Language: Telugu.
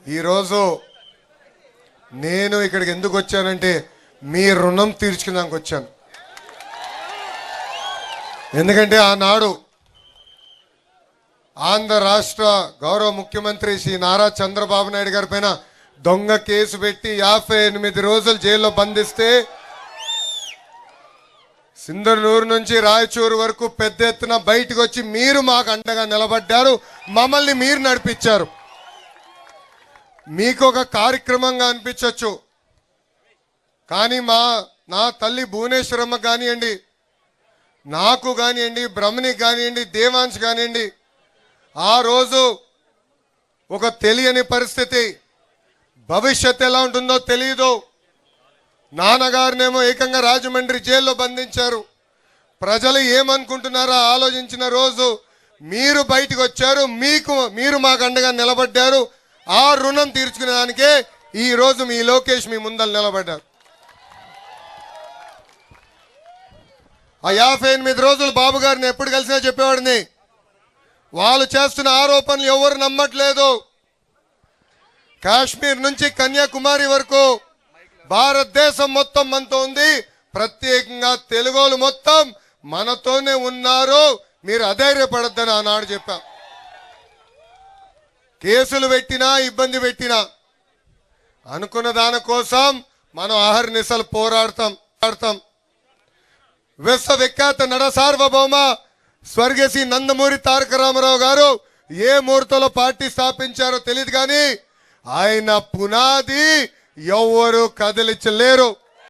ఈరోజు నేను ఇక్కడికి ఎందుకు వచ్చానంటే మీ రుణం తీర్చుకోవడానికి వచ్చాను. ఎందుకంటే ఆనాడు ఆంధ్ర రాష్ట్ర గౌరవ ముఖ్యమంత్రి శ్రీ నారా చంద్రబాబు నాయుడు గారి పైన దొంగ కేసు పెట్టి 58 రోజులు జైల్లో బంధిస్తే సింధనూరు నుంచి రాయచూరు వరకు పెద్ద ఎత్తున బయటకు వచ్చి మీరు మాకు అండగా నిలబడ్డారు, మమ్మల్ని మీరు నడిపించారు. మీకు ఒక కార్యక్రమంగా అనిపించవచ్చు, కానీ నా తల్లి భువనేశ్వరమ్మ కానివ్వండి, నాకు కానివ్వండి, బ్రహ్మణికి కానివ్వండి, దేవాంశ్ కానివ్వండి, ఆ రోజు ఒక తెలియని పరిస్థితి, భవిష్యత్తు ఎలా ఉంటుందో తెలియదు. నాన్నగారినేమో ఏకంగా రాజమండ్రి జైల్లో బంధించారు. ప్రజలు ఏమనుకుంటున్నారో ఆలోచించిన రోజు మీరు బయటకు వచ్చారు, మీరు మాకు అండగా నిలబడ్డారు. ఆ రుణం తీర్చుకునేదానికే ఈ రోజు మీ లోకేష్ మీ ముందర నిలబడ్డారు. ఆ 58 రోజులు బాబు గారిని ఎప్పుడు కలిసినా చెప్పేవాడిని, వాళ్ళు చేస్తున్న ఆరోపణలు ఎవరు నమ్మట్లేదు. కాశ్మీర్ నుంచి కన్యాకుమారి వరకు భారతదేశం మొత్తం మనతో ఉంది, ప్రత్యేకంగా తెలుగోలు మొత్తం మనతోనే ఉన్నారు, మీరు అధైర్యపడద్దని ఆనాడు చెప్పా. కేసులు పెట్టినా ఇబ్బంది పెట్టినా అనుకున్న దానికోసం మనం అహర్నిశలు పోరాడతాం. విశ్వవిఖ్యాత నడ సార్వభౌమ స్వర్గశ్రీ నందమూరి తారక రామారావు గారు ఏ ముహూర్తంలో పార్టీ స్థాపించారో తెలియదు, కానీ ఆయన పునాది ఎవరు కదిలించలేరు.